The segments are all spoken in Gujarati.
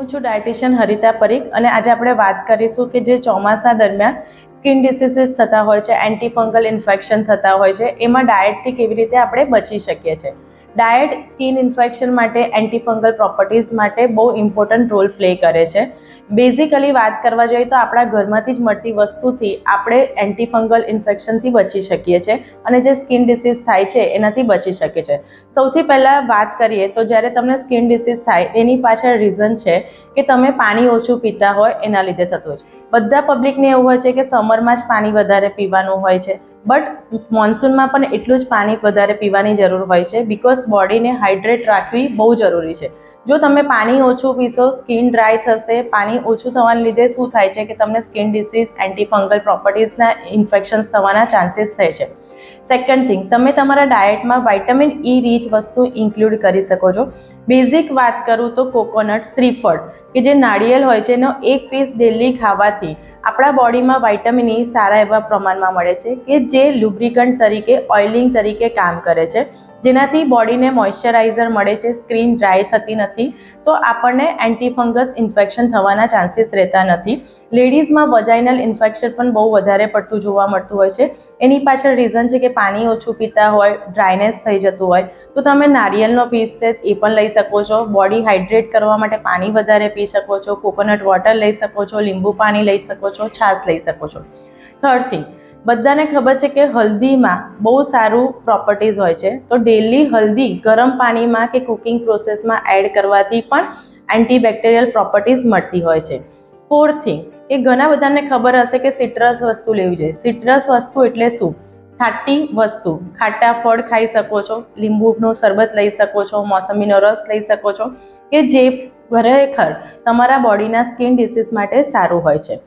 હું છું ડાયટિશિયન હરિતા પરીખ અને આજે આપણે વાત કરીશું કે જે ચોમાસા દરમિયાન સ્કિન ડિસીઝીસ થતા હોય છે, એન્ટી ફંગલ ઇન્ફેક્શન થતા હોય છે, એમાં ડાયટથી કેવી રીતે આપણે બચી શકીએ છીએ. ડાયટ સ્કિન ઇન્ફેક્શન માટે, એન્ટી ફંગલ પ્રોપર્ટીઝ માટે બહુ ઇમ્પોર્ટન્ટ રોલ પ્લે કરે છે. બેઝિકલી વાત કરવા જોઈએ તો આપણા ઘરમાંથી જ મળતી વસ્તુથી આપણે એન્ટી ફંગલ ઇન્ફેક્શનથી બચી શકીએ છીએ અને જે સ્કિન ડિસીઝ થાય છે એનાથી બચી શકીએ છીએ. સૌથી પહેલાં વાત કરીએ તો જ્યારે તમને સ્કિન ડિસીઝ થાય એની પાછળ રીઝન છે કે તમે પાણી ઓછું પીતા હોય એના લીધે થતું હોય છે. બધા પબ્લિકને એવું હોય છે કે સમરમાં જ પાણી વધારે પીવાનું હોય છે, બટ મોન્સૂનમાં પણ એટલું જ પાણી વધારે પીવાની જરૂર હોય છે બિકોઝ બોડીને હાઇડ્રેટ રાખવી બહુ જરૂરી છે. જો તમે પાણી ઓછું પીશો, સ્કિન ડ્રાય થશે. પાણી ઓછું થવાને લીધે શું થાય છે કે તમને સ્કિન ડિસીઝ, એન્ટી ફંગલ પ્રોપર્ટીઝના ઇન્ફેક્શન્સ થવાના ચાન્સીસ થાય છે. સેકન્ડ થિંગ, તમે તમારા ડાયટમાં વિટામિન ઈ રીચ વસ્તુ ઇન્ક્લુડ કરી શકો છો. બેઝિક વાત કરું તો કોકોનટ, શ્રીફળ કે જે નાળિયેર હોય છે એનો એક પીસ ડેલી ખાવાથી આપણા બોડીમાં વિટામિન ઈ સારા એવા પ્રમાણમાં મળે છે કે જે લુબ્રિકન્ટ તરીકે, ઓઇલિંગ તરીકે કામ કરે છે, જેનાથી બોડીને મોઇશ્ચરાઇઝર મળે છે, સ્કિન ડ્રાય થતી નથી, તો આપણને એન્ટી ફંગસ ઇન્ફેક્શન થવાના ચાન્સીસ રહેતા નથી. લેડીઝમાં વજાઇનલ ઇન્ફેક્શન પણ બહુ વધારે પડતું જોવા મળતું હોય છે. એની પાછળ રીઝન છે કે પાણી ઓછું પીતા હોય, ડ્રાયનેસ થઈ જતું હોય, તો તમે નારિયેળનો પીસ છે એ પણ લઈ શકો છો. બોડી હાઇડ્રેટ કરવા માટે પાણી વધારે પી શકો છો. કોકોનટ વોટર લઈ શકો છો, લીંબુ પાણી લઈ શકો છો, છાશ લઈ શકો છો. થર્ડ થિંગ, બધાને ખબર છે કે હલ્દીમાં બહુ સારું પ્રોપર્ટીઝ હોય છે, તો ડેલી હલ્દી ગરમ પાણીમાં કે કુકિંગ પ્રોસેસમાં એડ કરવાથી પણ એન્ટીબેક્ટેરિયલ પ્રોપર્ટીઝ મળતી હોય છે. ફોર્થ થિંગ, કે ઘણા બધાને ખબર હશે કે સિટ્રસ વસ્તુ લેવી જોઈએ. સિટ્રસ વસ્તુ એટલે શું? ખાટી વસ્તુ, ખાટા ફળ ખાઈ શકો છો, લીંબુનો શરબત લઈ શકો છો, મોસંબીનો રસ લઈ શકો છો, કે જે ખરેખર તમારા બોડીના સ્કિન ડિસીઝ માટે સારું હોય છે.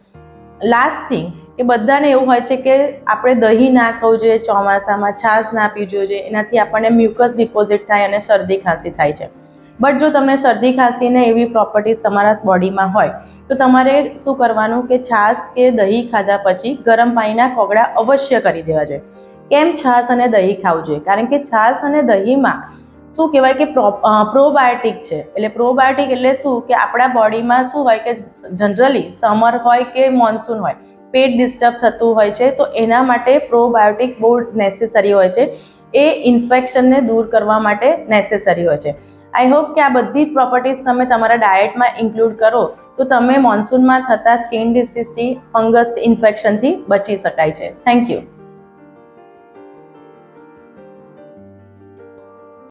લાસ્ટ થિંગ, કે બધાને એવું હોય છે કે આપણે દહીં ના ખાવું જોઈએ ચોમાસામાં, છાશ ના પીવી જોઈએ, એનાથી આપણને મ્યુકસ ડિપોઝિટ થાય અને શરદી ખાંસી થાય છે. બટ જો તમને શરદી ખાંસીને એવી પ્રોપર્ટીઝ તમારા બોડીમાં હોય તો તમારે શું કરવાનું કે છાશ કે દહીં ખાધા પછી ગરમ પાણીના કોગળા અવશ્ય કરી દેવા જોઈએ. કેમ છાશ અને દહીં ખાવું જોઈએ? કારણ કે છાશ અને દહીંમાં શું કહેવાય કે પ્રોબાયોટિક છે. એટલે પ્રોબાયોટિક એટલે શું કે આપણા બોડીમાં શું હોય કે જનરલી સમર હોય કે મોન્સૂન હોય, પેટ ડિસ્ટર્બ થતું હોય છે, તો એના માટે પ્રોબાયોટિક બહુ નેસેસરી હોય છે. એ ઇન્ફેક્શનને દૂર કરવા માટે નેસેસરી હોય છે. આઈ હોપ કે આ બધી પ્રોપર્ટીઝ તમે તમારા ડાયટમાં ઇન્ક્લુડ કરો તો તમે મોન્સૂનમાં થતા સ્કિન ડિસીઝથી, ફંગસ ઇન્ફેક્શનથી બચી શકાય છે. Thank you.